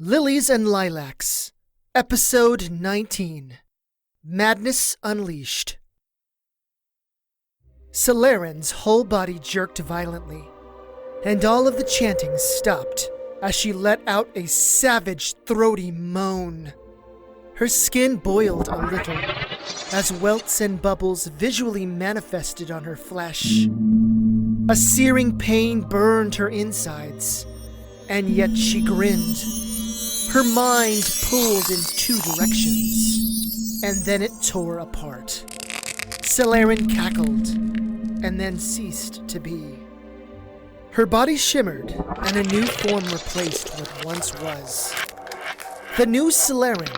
Lilies and Lilacs, Episode 19, Madness Unleashed. Celerin's whole body jerked violently, and all of the chanting stopped as she let out a savage, throaty moan. Her skin boiled a little, as welts and bubbles visually manifested on her flesh. A searing pain burned her insides, and yet she grinned. Her mind pulled in two directions, and then it tore apart. Celerin cackled, and then ceased to be. Her body shimmered, and a new form replaced what once was. The new Celerin,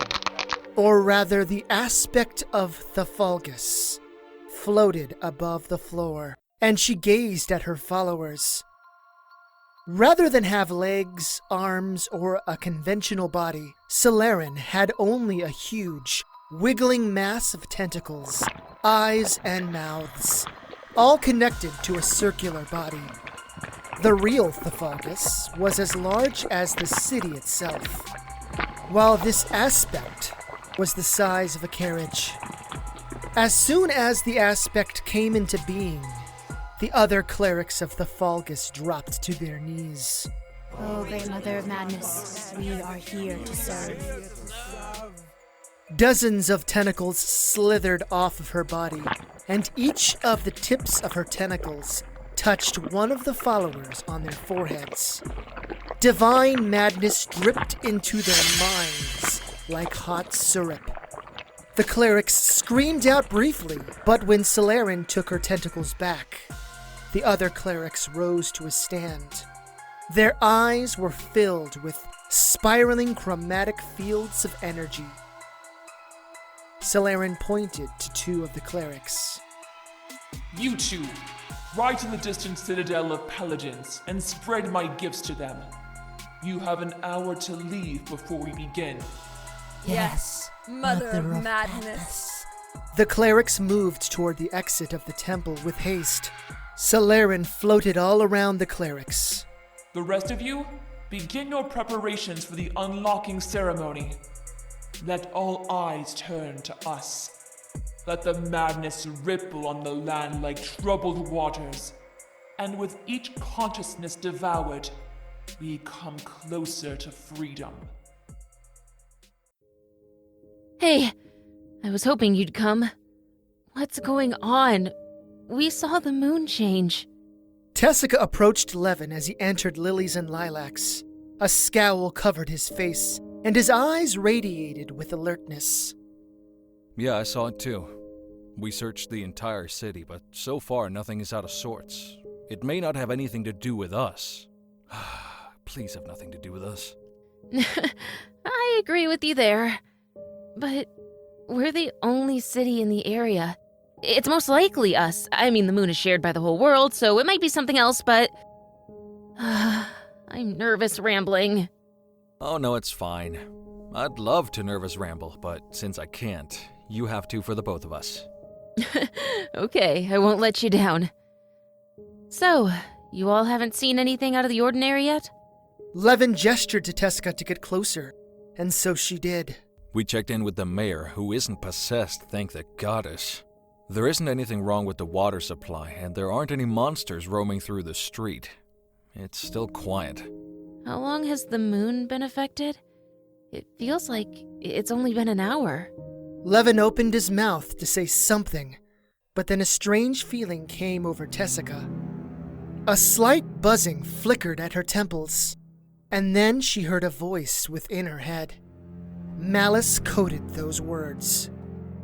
or rather the aspect of the Fulgus, floated above the floor, and she gazed at her followers. Rather than have legs, arms, or a conventional body, Celerin had only a huge, wiggling mass of tentacles, eyes, and mouths, all connected to a circular body. The real Thefalgus was as large as the city itself, while this aspect was the size of a carriage. As soon as the aspect came into being, the other clerics of the Fulgus dropped to their knees. Oh, Great Mother of Madness, we are here to serve. Dozens of tentacles slithered off of her body, and each of the tips of her tentacles touched one of the followers on their foreheads. Divine madness dripped into their minds like hot syrup. The clerics screamed out briefly, but when Celerin took her tentacles back, the other clerics rose to a stand. Their eyes were filled with spiraling chromatic fields of energy. Celerin pointed to two of the clerics. You two, ride to the distant citadel of Paladins and spread my gifts to them. You have an hour to leave before we begin. Yes, Mother of Madness. The clerics moved toward the exit of the temple with haste. Celerin floated all around the clerics. The rest of you, begin your preparations for the unlocking ceremony. Let all eyes turn to us. Let the madness ripple on the land like troubled waters. And with each consciousness devoured, we come closer to freedom. Hey, I was hoping you'd come. What's going on? We saw the moon change. Tessica approached Levin as he entered Lilies and Lilacs. A scowl covered his face, and his eyes radiated with alertness. Yeah, I saw it too. We searched the entire city, but so far nothing is out of sorts. It may not have anything to do with us. Please have nothing to do with us. I agree with you there. But we're the only city in the area. It's most likely us. I mean, the moon is shared by the whole world, so it might be something else, but... I'm nervous rambling. Oh no, it's fine. I'd love to nervous ramble, but since I can't, you have to for the both of us. Okay, I won't let you down. So, you all haven't seen anything out of the ordinary yet? Levin gestured to Tessica to get closer, and so she did. We checked in with the mayor, who isn't possessed, thank the goddess. There isn't anything wrong with the water supply, and there aren't any monsters roaming through the street. It's still quiet. How long has the moon been affected? It feels like it's only been an hour. Levin opened his mouth to say something, but then a strange feeling came over Tessica. A slight buzzing flickered at her temples, and then she heard a voice within her head. Malice coded those words.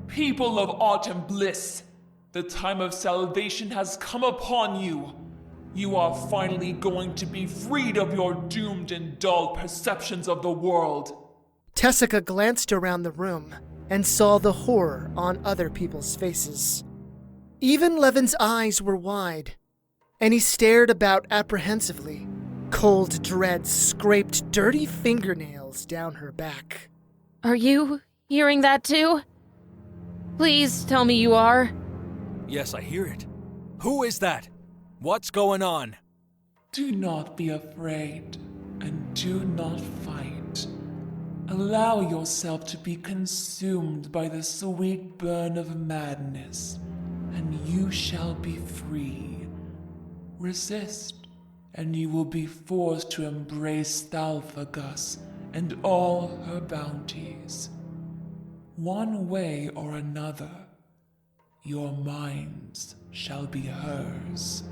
People of autumn bliss, the time of salvation has come upon you. You are finally going to be freed of your doomed and dull perceptions of the world. Tessica glanced around the room and saw the horror on other people's faces. Even Levin's eyes were wide, and he stared about apprehensively. Cold dread scraped dirty fingernails down her back. Are you hearing that too? Please tell me you are. Yes, I hear it. Who is that? What's going on? Do not be afraid, and do not fight. Allow yourself to be consumed by the sweet burn of madness, and you shall be free. Resist, and you will be forced to embrace Thalfagus and all her bounties. One way or another, your minds shall be hers.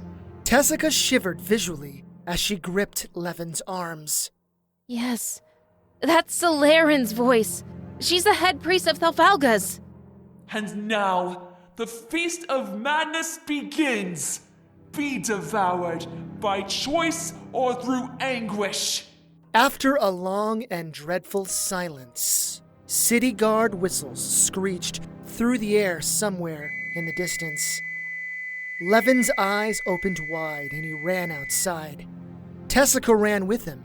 Tessica shivered visually as she gripped Levin's arms. Yes, that's Solarin's voice. She's the head priest of Thalfalgas. And now, the Feast of Madness begins! Be devoured by choice or through anguish! After a long and dreadful silence, city guard whistles screeched through the air somewhere in the distance. Levin's eyes opened wide and he ran outside. Tessica ran with him,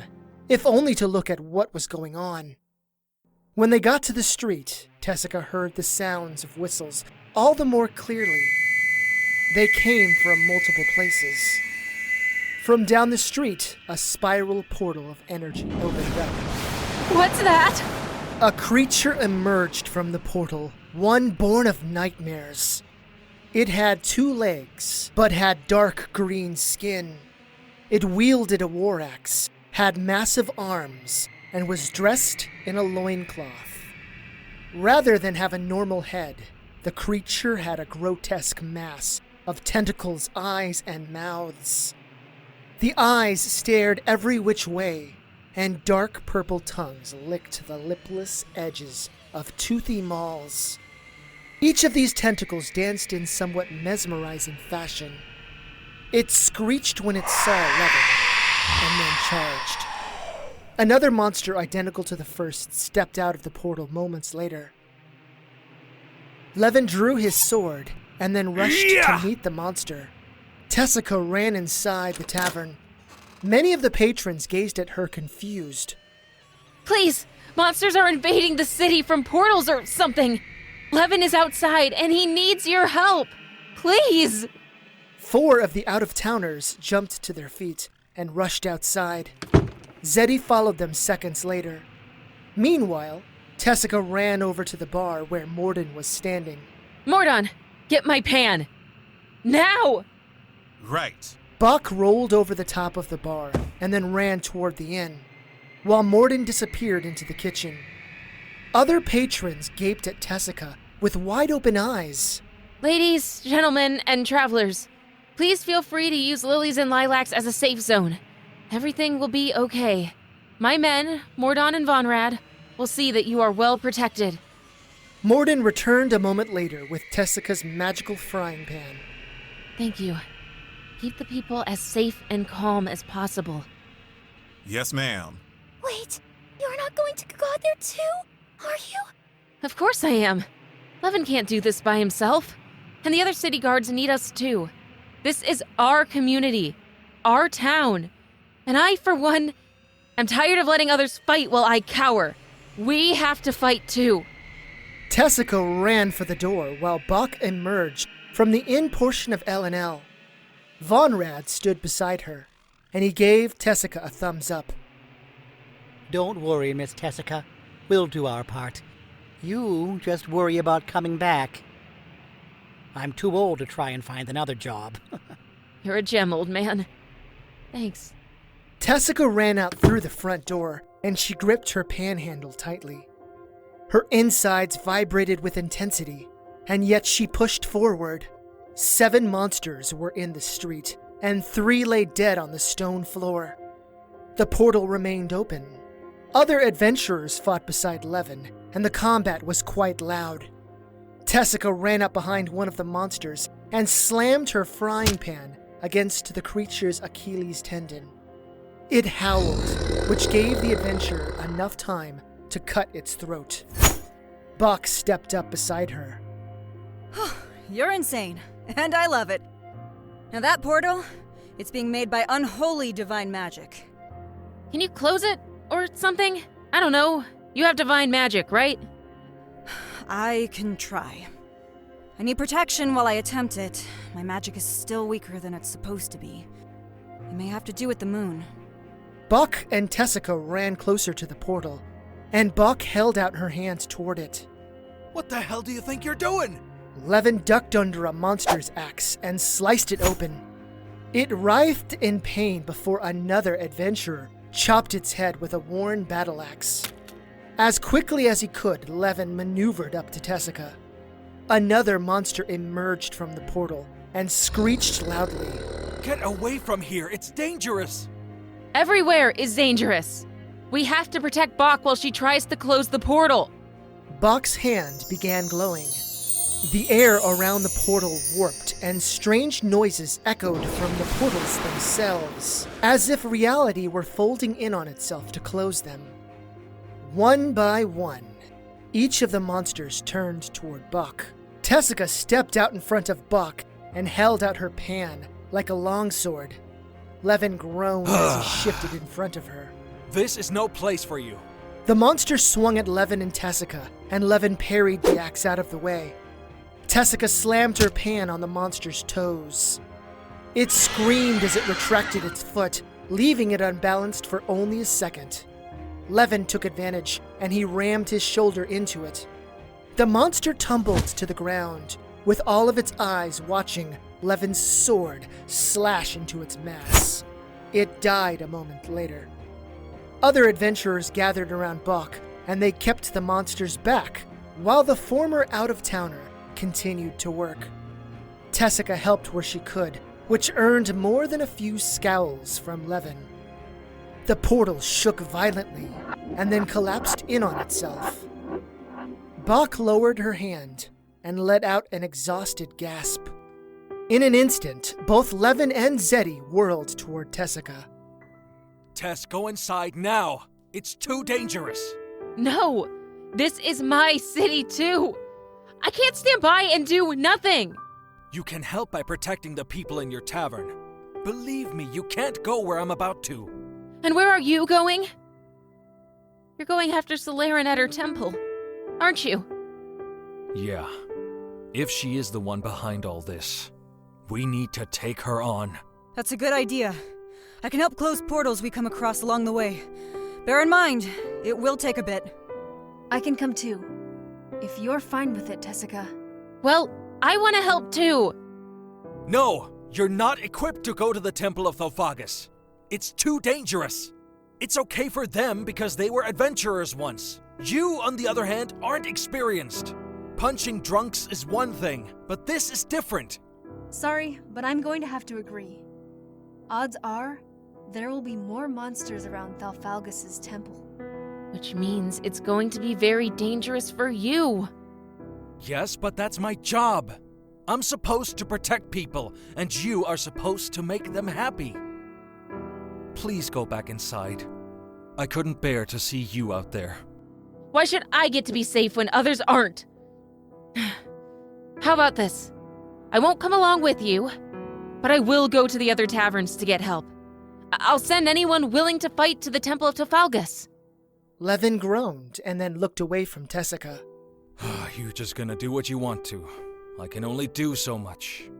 if only to look at what was going on. When they got to the street, Tessica heard the sounds of whistles all the more clearly. They came from multiple places. From down the street, a spiral portal of energy opened up. What's that? A creature emerged from the portal, one born of nightmares. It had 2 legs, but had dark green skin. It wielded a war axe, had massive arms, and was dressed in a loincloth. Rather than have a normal head, the creature had a grotesque mass of tentacles, eyes, and mouths. The eyes stared every which way, and dark purple tongues licked the lipless edges of toothy maws. Each of these tentacles danced in somewhat mesmerizing fashion. It screeched when it saw Levin, and then charged. Another monster identical to the first stepped out of the portal moments later. Levin drew his sword and then rushed to meet the monster. Tessica ran inside the tavern. Many of the patrons gazed at her confused. Please, monsters are invading the city from portals or something. Levin is outside and he needs your help. Please. 4 of the out-of-towners jumped to their feet and rushed outside. Zeddy followed them seconds later. Meanwhile, Tessica ran over to the bar where Morden was standing. Mordon, get my pan. Now! Right. Buck rolled over the top of the bar and then ran toward the inn, while Morden disappeared into the kitchen. Other patrons gaped at Tessica with wide-open eyes. Ladies, gentlemen, and travelers, please feel free to use Lilies and Lilacs as a safe zone. Everything will be okay. My men, Mordon and Vonrad, will see that you are well protected. Morden returned a moment later with Tessica's magical frying pan. Thank you. Keep the people as safe and calm as possible. Yes, ma'am. Wait, you're not going to go out there too, are you? Of course I am. Levin can't do this by himself. And the other city guards need us too. This is our community, our town. And I, for one, am tired of letting others fight while I cower. We have to fight too. Tessica ran for the door while Buck emerged from the inn portion of L&L. Vonrad stood beside her, and he gave Tessica a thumbs up. Don't worry, Miss Tessica. We'll do our part. You just worry about coming back. I'm too old to try and find another job. You're a gem, old man. Thanks. Tessica ran out through the front door, and she gripped her panhandle tightly. Her insides vibrated with intensity, and yet she pushed forward. 7 monsters were in the street, and 3 lay dead on the stone floor. The portal remained open. Other adventurers fought beside Levin, and the combat was quite loud. Tessica ran up behind one of the monsters and slammed her frying pan against the creature's Achilles tendon. It howled, which gave the adventurer enough time to cut its throat. Buck stepped up beside her. You're insane, and I love it. Now that portal, it's being made by unholy divine magic. Can you close it or something? I don't know. You have divine magic, right? I can try. I need protection while I attempt it. My magic is still weaker than it's supposed to be. I may have to do with the moon. Buck and Tessica ran closer to the portal. and Buck held out her hand toward it. What the hell do you think you're doing? Levin ducked under a monster's axe and sliced it open. It writhed in pain before another adventurer chopped its head with a worn battle axe. As quickly as he could, Levin maneuvered up to Tessica. Another monster emerged from the portal and screeched loudly. Get away from here, it's dangerous! Everywhere is dangerous. We have to protect Bach while she tries to close the portal. Bach's hand began glowing. The air around the portal warped, and strange noises echoed from the portals themselves, as if reality were folding in on itself to close them. One by one, each of the monsters turned toward Bach. Tessica stepped out in front of Bach and held out her pan like a longsword. Levin groaned as he shifted in front of her. This is no place for you. The monster swung at Levin and Tessica, and Levin parried the axe out of the way. Tessica slammed her pan on the monster's toes. It screamed as it retracted its foot, leaving it unbalanced for only a second. Levin took advantage, and he rammed his shoulder into it. The monster tumbled to the ground, with all of its eyes watching Levin's sword slash into its mass. It died a moment later. Other adventurers gathered around Bach, and they kept the monsters back, while the former out-of-towner continued to work. Tessica helped where she could, which earned more than a few scowls from Levin. The portal shook violently, and then collapsed in on itself. Bach lowered her hand and let out an exhausted gasp. In an instant, both Levin and Zeddy whirled toward Tessica. Tess, go inside now. It's too dangerous. No, this is my city too. I can't stand by and do nothing. You can help by protecting the people in your tavern. Believe me, you can't go where I'm about to. And where are you going? You're going after Solarin at her temple, aren't you? Yeah. If she is the one behind all this, we need to take her on. That's a good idea. I can help close portals we come across along the way. Bear in mind, it will take a bit. I can come too. If you're fine with it, Tessica. Well, I want to help too. No, you're not equipped to go to the Temple of Thalphagus. It's too dangerous. It's okay for them because they were adventurers once. You, on the other hand, aren't experienced. Punching drunks is one thing, but this is different. Sorry, but I'm going to have to agree. Odds are, there will be more monsters around Thalphagus' temple. Which means it's going to be very dangerous for you. Yes, but that's my job. I'm supposed to protect people, and you are supposed to make them happy. Please go back inside. I couldn't bear to see you out there. Why should I get to be safe when others aren't? How about this? I won't come along with you, but I will go to the other taverns to get help. I'll send anyone willing to fight to the Temple of Thalphagus. Levin groaned and then looked away from Tessica. You're just gonna do what you want to. I can only do so much.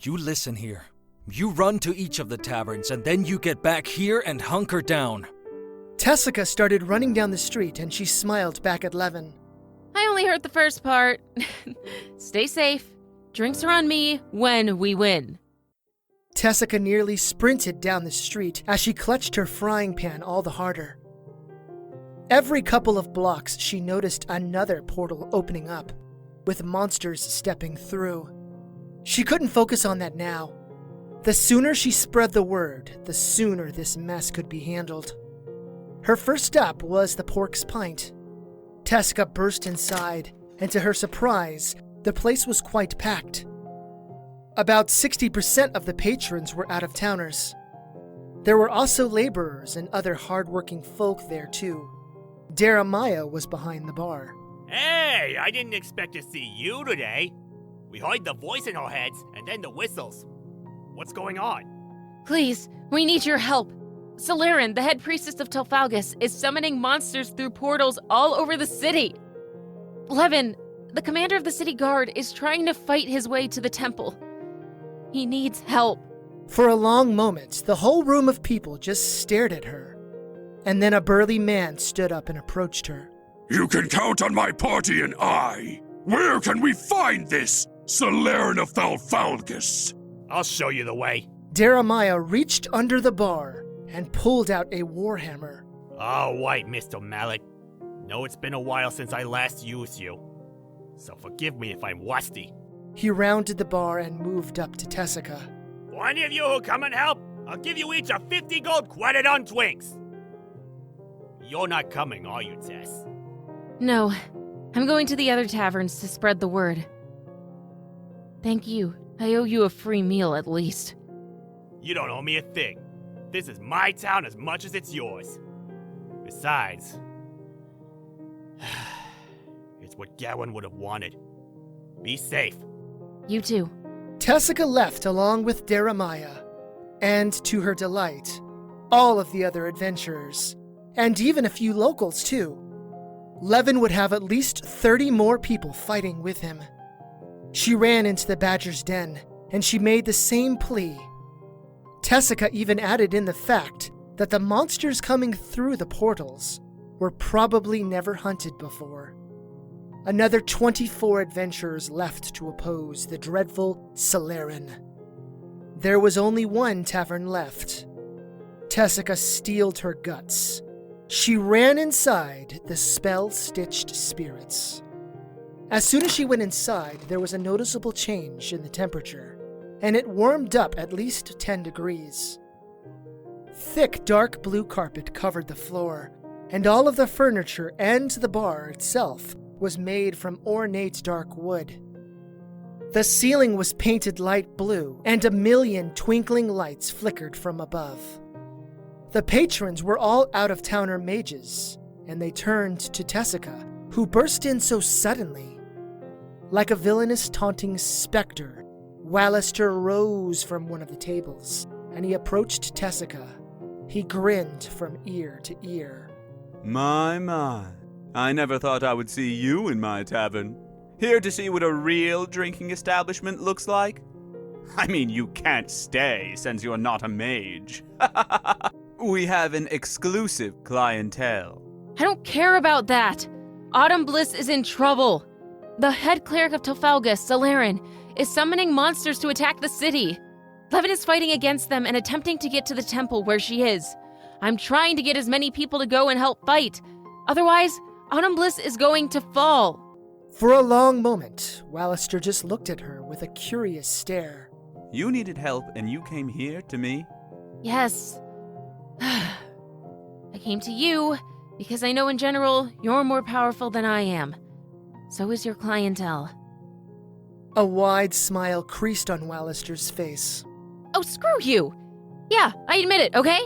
You listen here. You run to each of the taverns, and then you get back here and hunker down. Tessica started running down the street, and she smiled back at Levin. I only heard the first part. Stay safe. Drinks are on me when we win. Tessica nearly sprinted down the street as she clutched her frying pan all the harder. Every couple of blocks, she noticed another portal opening up, with monsters stepping through. She couldn't focus on that now. The sooner she spread the word, the sooner this mess could be handled. Her first stop was the Pork's Pint. Tessica burst inside, and to her surprise, the place was quite packed. About 60% of the patrons were out-of-towners. There were also laborers and other hard-working folk there too. Jeremiah was behind the bar. Hey, I didn't expect to see you today. We heard the voice in our heads and then the whistles. What's going on? Please, we need your help. Solarin, the head priestess of Thalphagus, is summoning monsters through portals all over the city. Levin, the commander of the city guard, is trying to fight his way to the temple. He needs help. For a long moment, the whole room of people just stared at her. And then a burly man stood up and approached her. You can count on my party and I. Where can we find this Solaren of Thalfalgus? I'll show you the way. Jeremiah reached under the bar and pulled out a warhammer. All right, Mr. Mallet. Know it's been a while since I last used you, so forgive me if I'm rusty. He rounded the bar and moved up to Tessica. For any of you who come and help, I'll give you each a 50 gold credit on drinks. You're not coming, are you, Tess? No, I'm going to the other taverns to spread the word. Thank you. I owe you a free meal at least. You don't owe me a thing. This is my town as much as it's yours. Besides, it's what Gowan would have wanted. Be safe. You too. Tessica left along with Jeremiah, and to her delight, all of the other adventurers, and even a few locals too. Levin would have at least 30 more people fighting with him. She ran into the badger's den, and she made the same plea. Tessica even added in the fact that the monsters coming through the portals were probably never hunted before. Another 24 adventurers left to oppose the dreadful Solaren. There was only one tavern left. Tessica steeled her guts. She ran inside the spell-stitched spirits. As soon as she went inside, there was a noticeable change in the temperature, and it warmed up at least 10 degrees. Thick dark blue carpet covered the floor, and all of the furniture and the bar itself was made from ornate dark wood. The ceiling was painted light blue, and a million twinkling lights flickered from above. The patrons were all out-of-towner mages, and they turned to Tessica, who burst in so suddenly. Like a villainous taunting specter, Wallister rose from one of the tables, and he approached Tessica. He grinned from ear to ear. My. I never thought I would see you in my tavern. Here to see what a real drinking establishment looks like? I mean, you can't stay since you're not a mage. We have an exclusive clientele. I don't care about that. Autumn Bliss is in trouble. The head cleric of Thalfalgus, Solaren, is summoning monsters to attack the city. Levin is fighting against them and attempting to get to the temple where she is. I'm trying to get as many people to go and help fight. Otherwise, Autumn Bliss is going to fall. For a long moment, Wallister just looked at her with a curious stare. You needed help and you came here to me? Yes. I came to you because I know in general you're more powerful than I am. So is your clientele. A wide smile creased on Wallister's face. Oh, screw you! Yeah, I admit it, okay?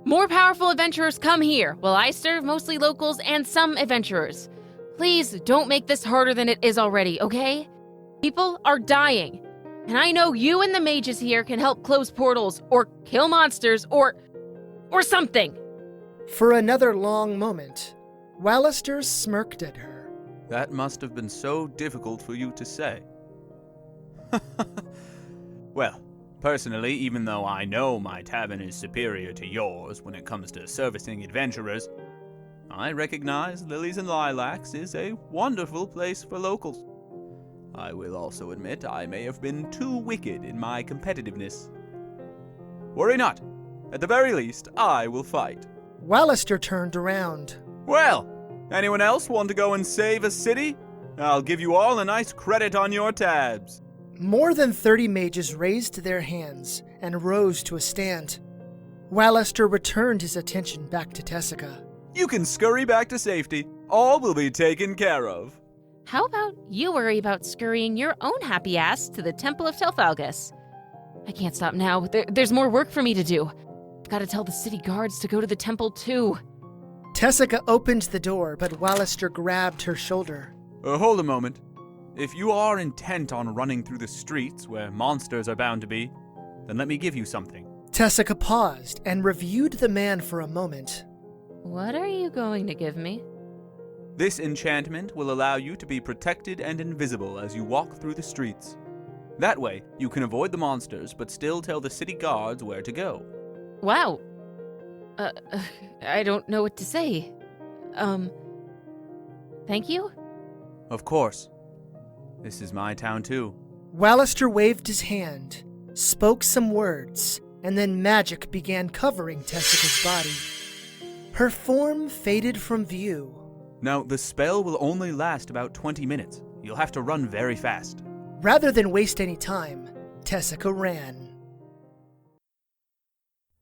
More powerful adventurers come here, while I serve mostly locals and some adventurers. Please don't make this harder than it is already, okay? People are dying, and I know you and the mages here can help close portals, or kill monsters, or something. For another long moment, Wallister smirked at her. That must have been so difficult for you to say. Well, personally, even though I know my tavern is superior to yours when it comes to servicing adventurers, I recognize Lilies and Lilacs is a wonderful place for locals. I will also admit I may have been too wicked in my competitiveness. Worry not. At the very least, I will fight. Wallister turned around. Well, anyone else want to go and save a city? I'll give you all a nice credit on your tabs. More than 30 mages raised their hands and rose to a stand. Wallister returned his attention back to Tessica. You can scurry back to safety. All will be taken care of. How about you worry about scurrying your own happy ass to the Temple of Thalfalgus? I can't stop now. There's more work for me to do. I've got to tell the city guards to go to the temple too. Tessica opened the door, but Wallister grabbed her shoulder. Hold a moment. If you are intent on running through the streets where monsters are bound to be, then let me give you something. Tessica paused and reviewed the man for a moment. What are you going to give me? This enchantment will allow you to be protected and invisible as you walk through the streets. That way, you can avoid the monsters but still tell the city guards where to go. Wow. I don't know what to say. Thank you? Of course. This is my town too. Wallister waved his hand, spoke some words, and then magic began covering Tessica's body. Her form faded from view. Now, the spell will only last about 20 minutes. You'll have to run very fast. Rather than waste any time, Tessica ran.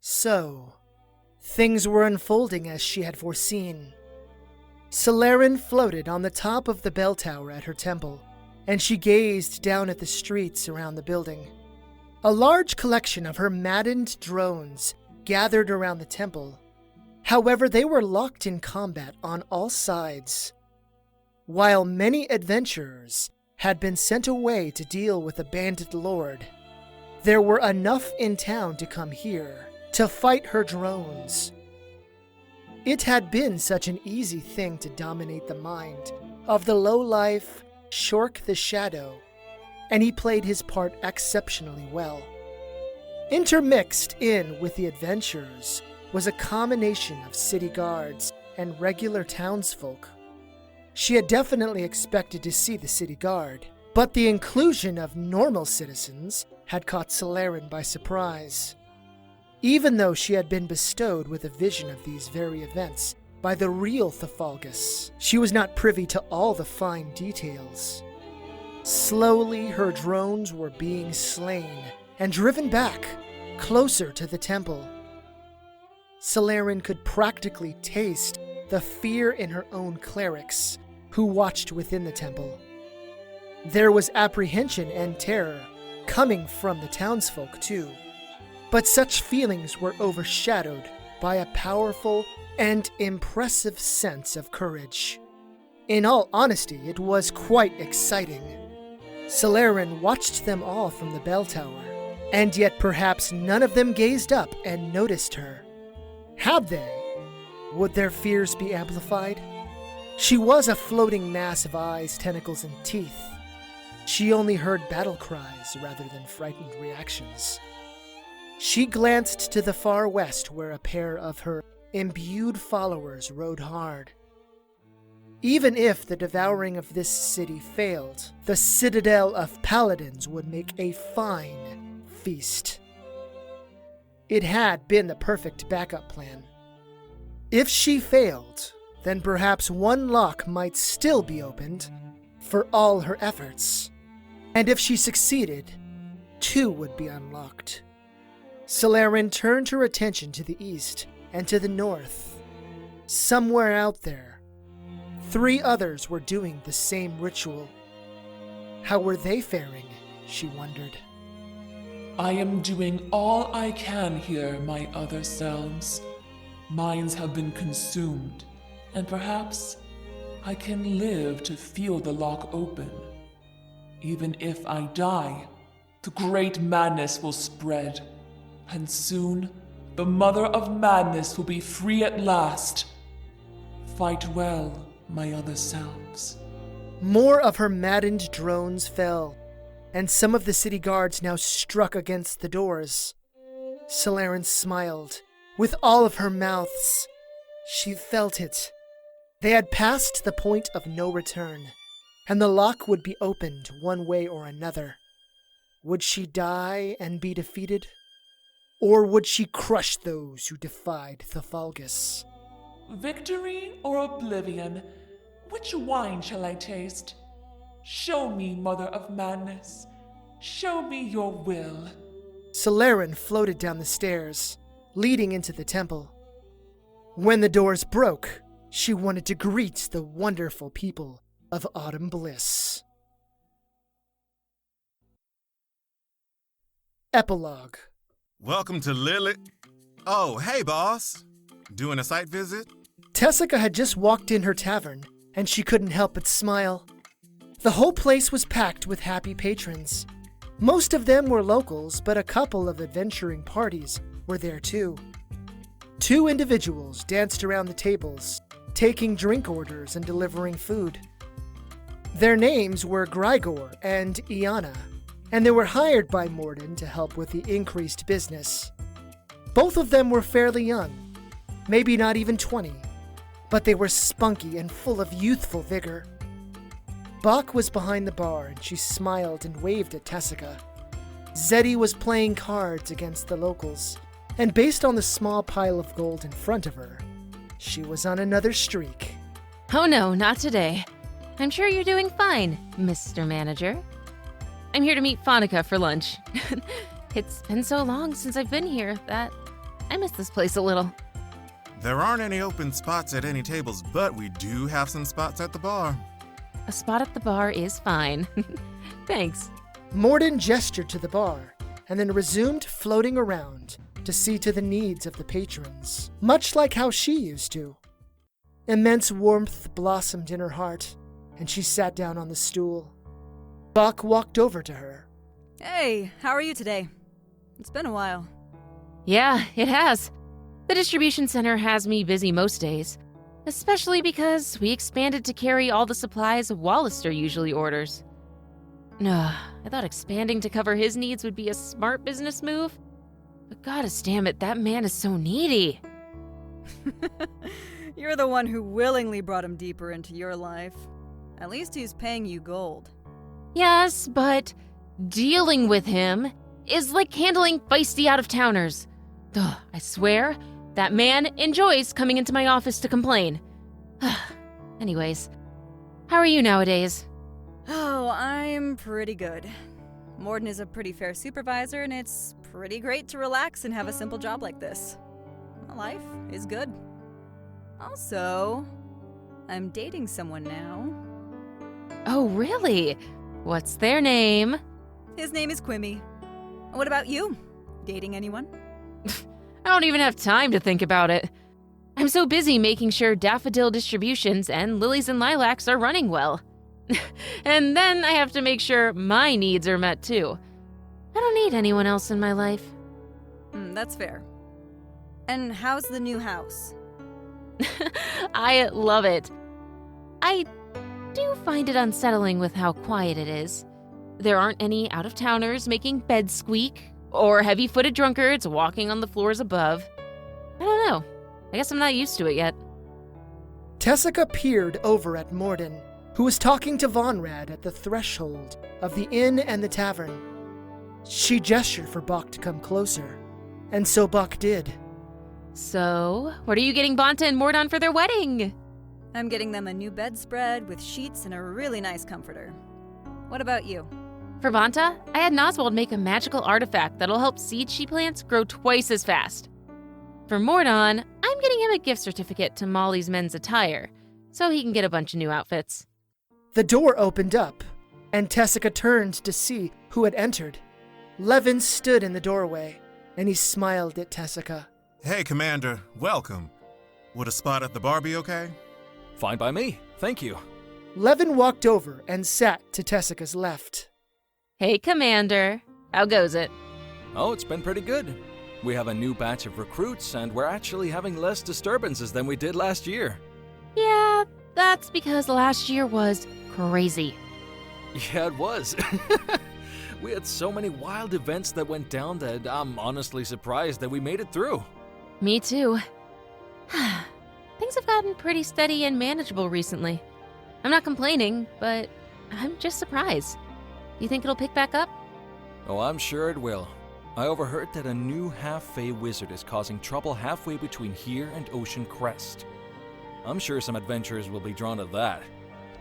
So, things were unfolding as she had foreseen. Celerin floated on the top of the bell tower at her temple, and she gazed down at the streets around the building. A large collection of her maddened drones gathered around the temple. However, they were locked in combat on all sides. While many adventurers had been sent away to deal with a bandit lord, there were enough in town to come here to fight her drones. It had been such an easy thing to dominate the mind of the low-life Shork the Shadow, and he played his part exceptionally well. Intermixed in with the adventurers was a combination of city guards and regular townsfolk. She had definitely expected to see the city guard, but the inclusion of normal citizens had caught Celerin by surprise. Even though she had been bestowed with a vision of these very events by the real Thafalgus, she was not privy to all the fine details. Slowly, her drones were being slain and driven back, closer to the temple. Celerin could practically taste the fear in her own clerics, who watched within the temple. There was apprehension and terror coming from the townsfolk too, but such feelings were overshadowed by a powerful and impressive sense of courage. In all honesty, it was quite exciting. Celerin watched them all from the bell tower, and yet perhaps none of them gazed up and noticed her. Had they? Would their fears be amplified? She was a floating mass of eyes, tentacles, and teeth. She only heard battle cries rather than frightened reactions. She glanced to the far west where a pair of her imbued followers rode hard. Even if the devouring of this city failed, the Citadel of Paladins would make a fine feast. It had been the perfect backup plan. If she failed, then perhaps one lock might still be opened for all her efforts. And if she succeeded, two would be unlocked. Celerin turned her attention to the east and to the north. Somewhere out there, 3 others were doing the same ritual. How were they faring, she wondered. I am doing all I can here, my other selves. Minds have been consumed, and perhaps I can live to feel the lock open. Even if I die, the great madness will spread, and soon the mother of madness will be free at last. Fight well, my other selves. More of her maddened drones fell, and some of the city guards now struck against the doors. Celerin smiled with all of her mouths. She felt it. They had passed the point of no return, and the lock would be opened one way or another. Would she die and be defeated? Or would she crush those who defied Thafalgus? Victory or oblivion? Which wine shall I taste? Show me, Mother of Madness. Show me your will. Celerin floated down the stairs, leading into the temple. When the doors broke, she wanted to greet the wonderful people of Autumn Bliss. Epilogue. Welcome to Lily. Oh, hey, boss. Doing a site visit? Tessica had just walked in her tavern, and she couldn't help but smile. The whole place was packed with happy patrons. Most of them were locals, but a couple of adventuring parties were there too. 2 individuals danced around the tables, taking drink orders and delivering food. Their names were Grigor and Iana, and they were hired by Morden to help with the increased business. Both of them were fairly young, maybe not even 20, but they were spunky and full of youthful vigor. Bach was behind the bar and she smiled and waved at Tessica. Zeddy was playing cards against the locals, and based on the small pile of gold in front of her, she was on another streak. Oh no, not today. I'm sure you're doing fine, Mr. Manager. I'm here to meet Fanica for lunch. It's been so long since I've been here that I miss this place a little. There aren't any open spots at any tables, but we do have some spots at the bar. A spot at the bar is fine. Thanks. Morden gestured to the bar and then resumed floating around to see to the needs of the patrons, much like how she used to. Immense warmth blossomed in her heart, and she sat down on the stool. Buck walked over to her. Hey, how are you today? It's been a while. Yeah, it has. The distribution center has me busy most days, especially because we expanded to carry all the supplies Wallister usually orders. I thought expanding to cover his needs would be a smart business move, but goddess damn it, that man is so needy. You're the one who willingly brought him deeper into your life. At least he's paying you gold. Yes, but dealing with him is like handling feisty out-of-towners. I swear, that man enjoys coming into my office to complain. Anyways, how are you nowadays? Oh, I'm pretty good. Morden is a pretty fair supervisor, and it's pretty great to relax and have a simple job like this. Life is good. Also, I'm dating someone now. Oh, really? What's their name? His name is Quimmy. What about you? Dating anyone? I don't even have time to think about it. I'm so busy making sure Daffodil Distributions and Lilies and Lilacs are running well. And then I have to make sure my needs are met too. I don't need anyone else in my life. That's fair. And how's the new house? I love it. I do find it unsettling with how quiet it is. There aren't any out-of-towners making beds squeak, or heavy-footed drunkards walking on the floors above. I don't know. I guess I'm not used to it yet. Tessica peered over at Morden, who was talking to Vonrad at the threshold of the inn and the tavern. She gestured for Buck to come closer, and so Buck did. So, what are you getting Bonta and Mordon for their wedding? I'm getting them a new bedspread with sheets and a really nice comforter. What about you? For Bonta, I had Noswald make a magical artifact that'll help seed she plants grow twice as fast. For Mordon, I'm getting him a gift certificate to Molly's Men's Attire, so he can get a bunch of new outfits. The door opened up, and Tessica turned to see who had entered. Levin stood in the doorway, and he smiled at Tessica. Hey, Commander, welcome. Would a spot at the bar be okay? Fine by me, thank you. Levin walked over and sat to Tessica's left. Hey, Commander. How goes it? Oh, it's been pretty good. We have a new batch of recruits, and we're actually having less disturbances than we did last year. Yeah, that's because last year was crazy. Yeah, it was. We had so many wild events that went down that I'm honestly surprised that we made it through. Me too. Things have gotten pretty steady and manageable recently. I'm not complaining, but I'm just surprised. You think it'll pick back up? Oh, I'm sure it will. I overheard that a new half-fae wizard is causing trouble halfway between here and Ocean Crest. I'm sure some adventurers will be drawn to that.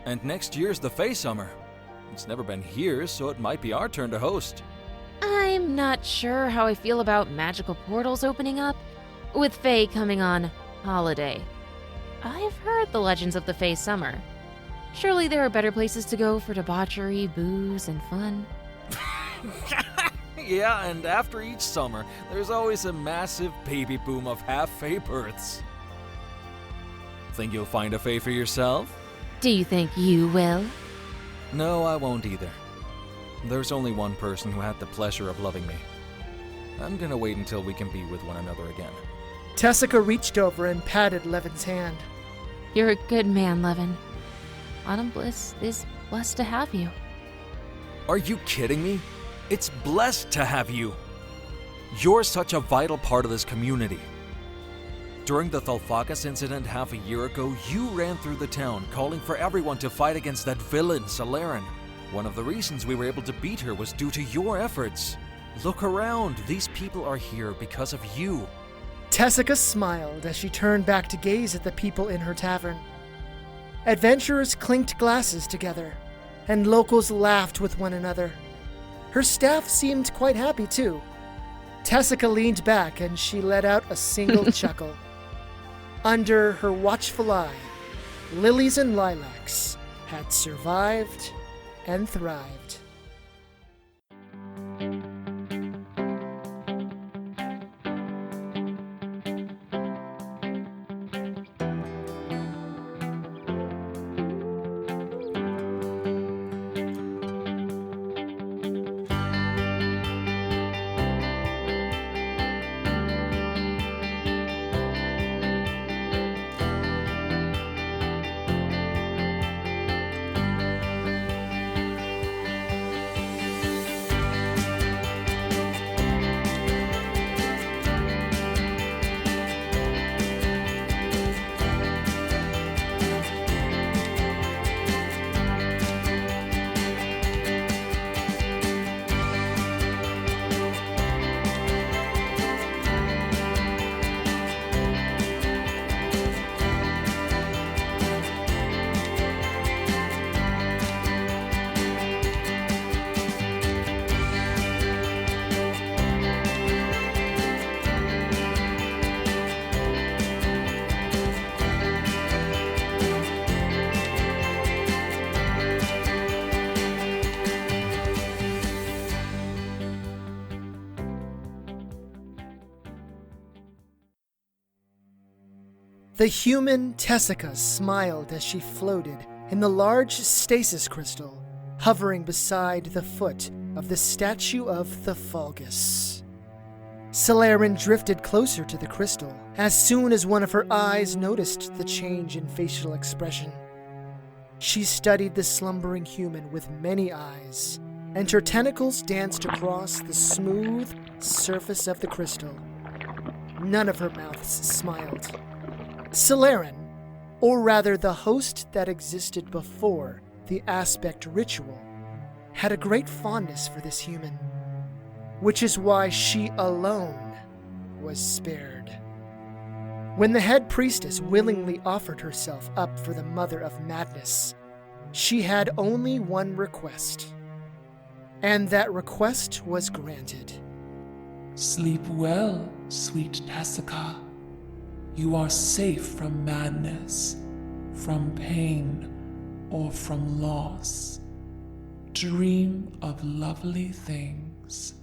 And next year's the Fae Summer. It's never been here, so it might be our turn to host. I'm not sure how I feel about magical portals opening up, with Fae coming on holiday. I've heard the legends of the Fae Summer. Surely there are better places to go for debauchery, booze, and fun. Yeah, and after each summer, there's always a massive baby boom of half-fae births. Think you'll find a fae for yourself? Do you think you will? No, I won't either. There's only one person who had the pleasure of loving me. I'm gonna wait until we can be with one another again. Tessica reached over and patted Levin's hand. You're a good man, Levin. Autumn Bliss is blessed to have you. Are you kidding me? It's blessed to have you. You're such a vital part of this community. During the Thalfagas incident half a year ago, you ran through the town calling for everyone to fight against that villain, Saleran. One of the reasons we were able to beat her was due to your efforts. Look around, these people are here because of you. Tessica smiled as she turned back to gaze at the people in her tavern. Adventurers clinked glasses together, and locals laughed with one another. Her staff seemed quite happy too. Tessica leaned back and she let out a single chuckle. Under her watchful eye, Lilies and Lilacs had survived and thrived. The human Tessica smiled as she floated in the large stasis crystal, hovering beside the foot of the statue of the Falgus. Saleran drifted closer to the crystal as soon as one of her eyes noticed the change in facial expression. She studied the slumbering human with many eyes, and her tentacles danced across the smooth surface of the crystal. None of her mouths smiled. Saleran, or rather the host that existed before the aspect ritual, had a great fondness for this human, which is why she alone was spared. When the head priestess willingly offered herself up for the Mother of Madness, she had only one request, and that request was granted. Sleep well, sweet Tessica. You are safe from madness, from pain, or from loss. Dream of lovely things.